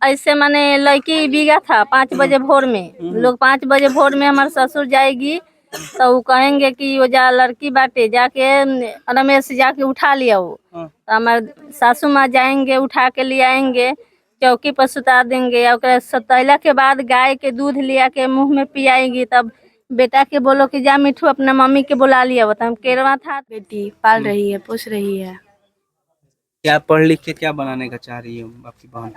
ऐसे माने लड़की बिगा था 5 बजे भोर में, लोग 5 बजे भोर में हमारे ससुर जाएगी तो वो कहेंगे कि वो जा लड़की बाटे जाके रमेश से जाके उठा लिया वो। तो हमारे सासू माँ जाएंगे उठा के ले आएंगे, चौकी पर सुता देंगे और सतैला के बाद गाय के दूध लिया के मुंह में पियाएंगी। तब बेटा के बोलो कि जा मिठू अपना मम्मी के बुला लिया। वो तो हम केरवा था। बेटी पाल रही है, पोस रही है। क्या पढ़ लिख के क्या बनाने का चाह रही है आपकी बहन?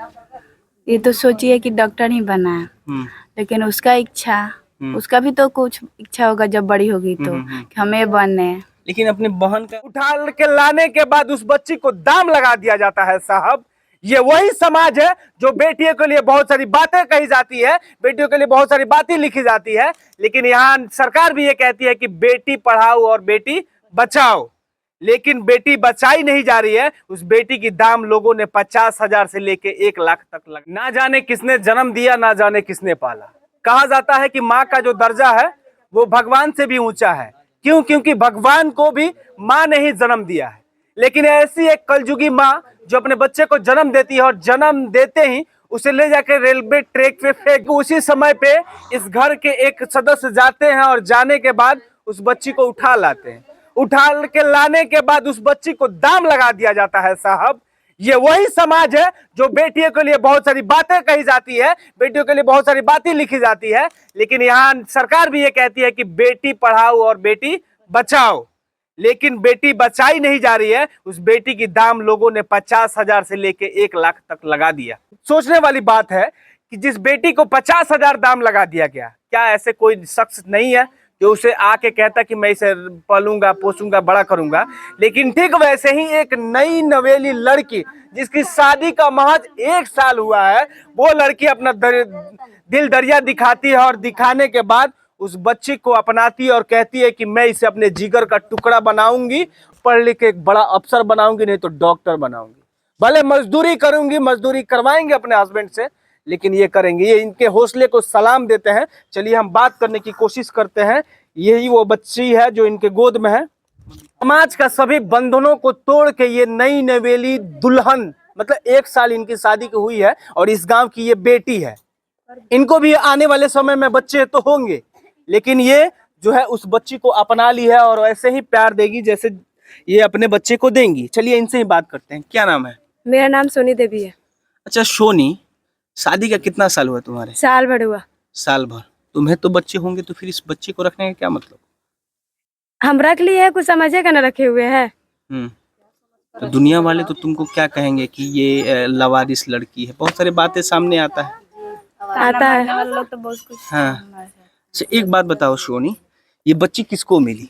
ये तो सोचिए कि डॉक्टर ही बना है, लेकिन उसका इच्छा, उसका भी तो कुछ इच्छा होगा जब बड़ी होगी तो कि हमें बनने। लेकिन अपने बहन का उठा के लाने के बाद उस बच्ची को दाम लगा दिया जाता है साहब। ये वही समाज है जो बेटियों के लिए बहुत सारी बातें कही जाती है, बेटियों के लिए बहुत सारी बातें लिखी जाती है, लेकिन यहाँ सरकार भी ये कहती है कि बेटी पढ़ाओ और बेटी बचाओ। लेकिन बेटी बचाई नहीं जा रही है। उस बेटी की दाम लोगों ने 50,000 से लेके 1 लाख तक लगा। ना जाने किसने जन्म दिया, ना जाने किसने पाला। कहा जाता है कि माँ का जो दर्जा है वो भगवान से भी ऊंचा है। क्यों? क्योंकि भगवान को भी माँ ने ही जन्म दिया है। लेकिन ऐसी एक कलयुगी माँ जो अपने बच्चे को जन्म देती है और जन्म देते ही उसे ले जाकर रेलवे ट्रैक पे फेंक, उसी समय पे इस घर के एक सदस्य जाते हैं और जाने के बाद उस बच्ची को उठा लाते हैं। उठा के लाने के बाद उस बच्ची को दाम लगा दिया जाता है साहब। ये वही समाज है जो बेटियों के लिए बहुत सारी बातें कही जाती है, बेटियों के लिए बहुत सारी बातें लिखी जाती है, लेकिन यहाँ सरकार भी ये कहती है कि बेटी पढ़ाओ और बेटी बचाओ। लेकिन बेटी बचाई नहीं जा रही है। उस बेटी की दाम लोगों ने 50,000 से लेके 1 लाख तक लगा दिया। सोचने वाली बात है कि जिस बेटी को 50,000 दाम लगा दिया गया, क्या ऐसे कोई शख्स नहीं है जो उसे आके कहता कि मैं इसे पालूंगा, पोसूंगा, बड़ा करूंगा? लेकिन ठीक वैसे ही एक नई नवेली लड़की जिसकी शादी का महज 1 साल हुआ है, वो लड़की अपना दिल दरिया दिखाती है और दिखाने के बाद उस बच्ची को अपनाती है और कहती है कि मैं इसे अपने जिगर का टुकड़ा बनाऊंगी, पढ़ लिख के एक बड़ा अफसर बनाऊंगी, नहीं तो डॉक्टर बनाऊंगी। भले मजदूरी करूंगी, मजदूरी करवाएंगे अपने हस्बैंड से, लेकिन ये करेंगे। ये इनके हौसले को सलाम देते हैं। चलिए हम बात करने की कोशिश करते हैं। यही वो बच्ची है जो इनके गोद में है। समाज का सभी बंधनों को तोड़ के ये नई नवेली दुल्हन, मतलब 1 साल इनकी शादी की हुई है और इस गांव की ये बेटी है। इनको भी आने वाले समय में बच्चे तो होंगे, लेकिन ये जो है उस बच्ची को अपना ली है और ऐसे ही प्यार देगी जैसे ये अपने बच्चे को देंगी। चलिए इनसे ही बात करते हैं। क्या नाम है? मेरा नाम सोनी देवी है। अच्छा सोनी, शादी का कितना साल हुआ तुम्हारे? साल भर हुआ। साल भर। तुम्हें तो बच्चे होंगे, तो फिर इस बच्चे को रखने का क्या मतलब? हम रख लिए है, कुछ समझेगा ना रखे हुए हैं। तो दुनिया वाले तो तुमको क्या कहेंगे कि ये लवारिस लड़की है? बहुत सारी बातें सामने आता है। लोग तो बहुत कुछ। हाँ। अच्छा एक बात बताओ सोनी, ये बच्ची किसको मिली?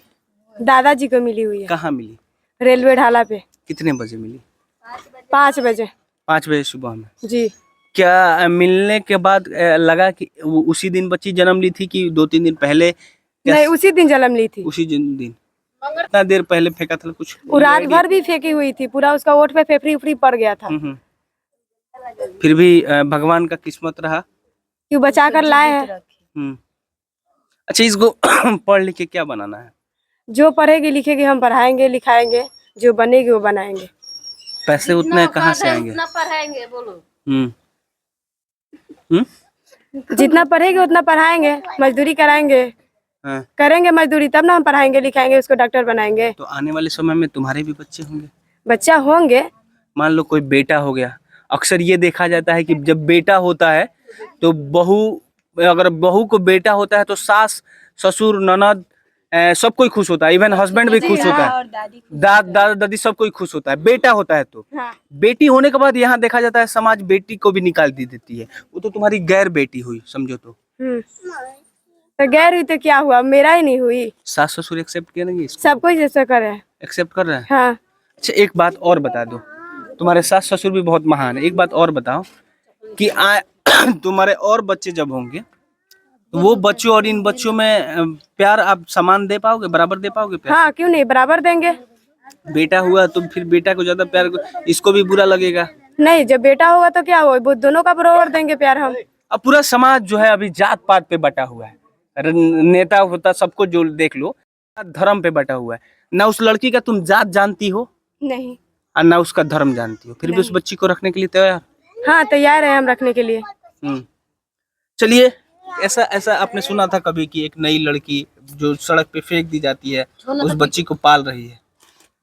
दादाजी को मिली हुई है। कहाँ मिली? रेलवे ढाला पे। कितने बजे मिली? 5 बजे। 5 बजे सुबह में? जी। क्या मिलने के बाद लगा कि वो उसी दिन बच्ची जन्म ली थी कि 2-3 दिन पहले? नहीं, उसी दिन जन्म ली थी। उसी दिन। कितना देर पहले फेंका था कुछ? वो रात भर भी फेंकी हुई थी, पूरा उसका ओठ पे फेफड़ी उफड़ी पड़ गया था। फिर भी भगवान का किस्मत रहा क्यों बचा कर लाए हैं। अच्छा इसको पढ़ लिख के क्या बनाना है? जो पढ़ेगी लिखेगी हम पढ़ाएंगे लिखाएंगे, जो बनेगी वो बनाएंगे। पैसे उतने कहाँ से आएंगे? पढ़ाएंगे बोलो। जितना पढ़ेगी उतना पढ़ाएंगे, मजदूरी कराएंगे। हाँ। करेंगे मजदूरी तब ना हम पढ़ाएंगे लिखाएंगे, उसको डॉक्टर बनाएंगे। तो आने वाले समय में तुम्हारे भी बच्चे होंगे? बच्चा होंगे। मान लो कोई बेटा हो गया। अक्सर ये देखा जाता है कि जब बेटा होता है तो अगर बहू को बेटा होता है तो सास, ससुर, ननद सब कोई खुश होता है, इवन हस्बैंड भी खुश होता है, दादा दादी सब कोई खुश होता है। बेटा होता है तो बेटी होने के बाद यहाँ देखा जाता है समाज बेटी को भी निकाल देती है। वो तो तुम्हारी गैर बेटी हुई समझो तो गैर हुई तो क्या हुआ, मेरा ही नहीं हुई। सास ससुर एक्सेप्ट करेंगे? सब कोई जैसा करे एक्सेप्ट कर रहा है। हाँ। अच्छा एक बात और बता दो, तुम्हारे सास ससुर भी बहुत महान है। एक बात और बताओ कि तुम्हारे और बच्चे जब होंगे तो वो बच्चों और इन बच्चों में प्यार आप समान दे पाओगे, बराबर दे पाओगे प्यार? हाँ क्यों नहीं, बराबर देंगे। बेटा हुआ तो फिर बेटा को ज्यादा प्यार, इसको भी बुरा लगेगा? नहीं, जब बेटा होगा तो क्या हुआ, वो दोनों का बराबर देंगे प्यार हम। अब पूरा समाज जो है अभी जात पात पे बटा हुआ है। नेता होता सबको जो देख लो, धर्म पे बटा हुआ है। ना उस लड़की का तुम जात जानती हो नहीं, और ना उसका धर्म जानती हो, फिर भी उस बच्ची को रखने के लिए तैयार? हाँ तैयार है हम रखने के लिए। चलिए, ऐसा ऐसा आपने सुना था कभी कि एक नई लड़की जो सड़क पे फेंक दी जाती है उस बच्ची को पाल रही है?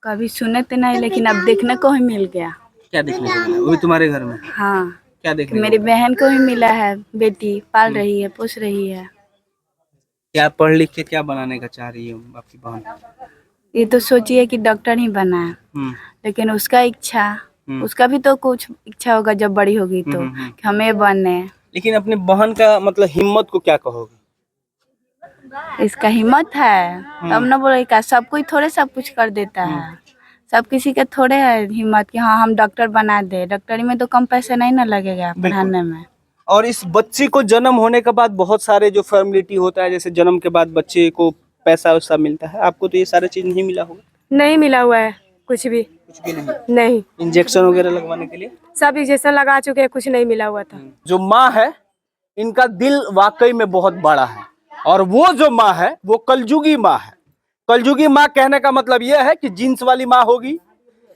कभी सुने तो नहीं, लेकिन अब देखने को ही मिल गया। क्या देखने को मिला? वो भी तुम्हारे घर में? हाँ, क्या देखने मेरी को? बहन को ही मिला है, बेटी पाल रही है, पोस रही है। क्या पढ़ लिख के क्या बनाने का चाह रही है आपकी बहन? ये तो सोचिए कि डॉक्टर ही बना, लेकिन उसका इच्छा, उसका भी तो कुछ इच्छा होगा जब बड़ी होगी तो, कि हमें बनने। लेकिन अपने बहन का मतलब हिम्मत को क्या कहोगे? इसका हिम्मत है तब न बोलेगा। सब कोई थोड़े सब कुछ कर देता है, सब किसी के थोड़े है हिम्मत कि हाँ हम डॉक्टर बना दे। डॉक्टरी में तो कम पैसे नहीं ना लगेगा पढ़ाने में। और इस बच्ची को जन्म होने के बाद बहुत सारे जो फॉर्मेलिटी होता है, जैसे जन्म के बाद बच्चे को पैसा वैसा मिलता है, आपको तो ये सारे चीज नहीं मिला होगा? नहीं मिला हुआ है कुछ भी भी नहीं। नहीं, इंजेक्शन वगैरह लगवाने के लिए सब इंजेक्शन लगा चुके हैं, कुछ नहीं मिला हुआ था। जो माँ है इनका दिल वाकई में बहुत बड़ा है, और वो जो माँ है वो कलजुगी माँ है। कलजुगी माँ कहने का मतलब यह है कि जीन्स वाली माँ होगी,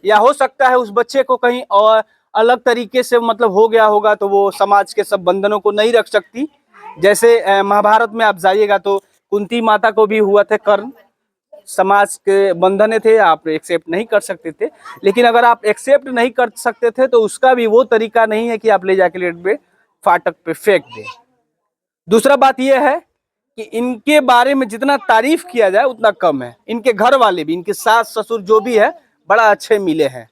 या हो सकता है उस बच्चे को कहीं और अलग तरीके से मतलब हो गया होगा, तो वो समाज के सब बंधनों को नहीं रख सकती। जैसे महाभारत में आप जाइएगा तो कुंती माता को भी हुआ थे कर्ण, समाज के बंधन थे, आप एक्सेप्ट नहीं कर सकते थे। लेकिन अगर आप एक्सेप्ट नहीं कर सकते थे तो उसका भी वो तरीका नहीं है कि आप ले जाके लेट पे फाटक पे फेंक दें। दूसरा बात यह है कि इनके बारे में जितना तारीफ किया जाए उतना कम है। इनके घर वाले भी, इनके सास ससुर जो भी है, बड़ा अच्छे मिले हैं।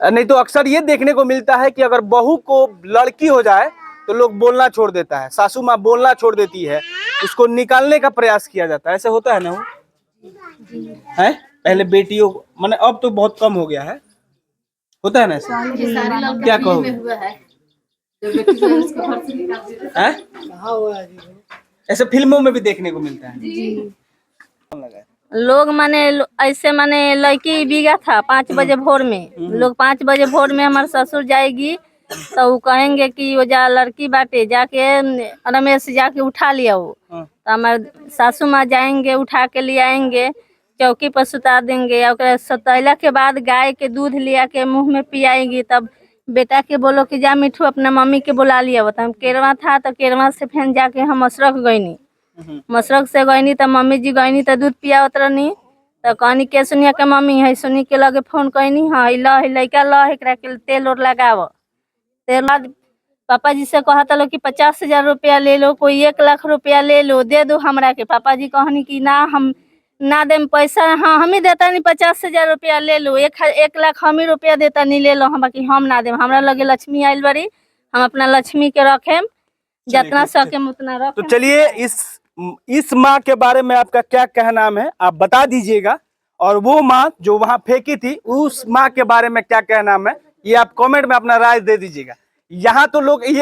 नहीं तो अक्सर ये देखने को मिलता है कि अगर बहू को लड़की हो जाए तो लोग बोलना छोड़ देता है, सासू माँ बोलना छोड़ देती है, उसको निकालने का प्रयास किया जाता है। ऐसे होता है ना? वो है पहले बेटियों, माने अब तो बहुत कम हो गया है, होता है ना ऐसा? क्या कहोगे? ऐसे फिल्मों में भी देखने को मिलता है। लोग माने ऐसे माने लड़की बिगा था 5 बजे भोर में, लोग 5 बजे भोर में हमारे ससुर जाएगी तो वो कहेंगे कि वो जा लड़की बाटे, जाके रमेश जाके उठा लिया। वो तो हमारे सासू माँ जाएंगे, उठा के ले आएंगे, चौकी पर सुता देंगे। और सतैला के बाद गाय के दूध लिया के मुंह में पियाएंगी। तब बेटा के बोलो कि जा मिठू अपना मम्मी के बुला लिया। तो हम केरवा था तो केरवा से फिर जाके हम मशरक गईनी, मशरक से गईनी तो मम्मी जी गईनी तो दूध पियावत रहनी। तो कहनी के सुनिया के मम्मी है, सुनी के लगे फोन कहनी, हाँ लड़का ल एकरा के तेल और लगाव। तेल बाद पापा जी से कहा था लो कि 50,000 रुपया ले लो, कोई 1 लाख रुपया ले लो, दे दो हमरा के। पापा जी कहनी कि ना हम ना देम पैसा, हाँ हम ही देता नहीं, 50,000 रुपया ले लो, 1 लाख हम ही रुपया देता नहीं, ले लो। हम बाकी हम ना देम, हमरा लगे लक्ष्मी आयल बड़ी, हम अपना लक्ष्मी के रखेम, जितना सकेम उतना रखेम। तो चलिए, इस माँ के बारे में आपका क्या कहना है आप बता दीजिएगा, और वो माँ जो वहां फेंकी थी उस माँ के बारे में क्या कहना है ये आप कमेंट में अपना राय दे दीजिएगा। यहाँ तो लोग ये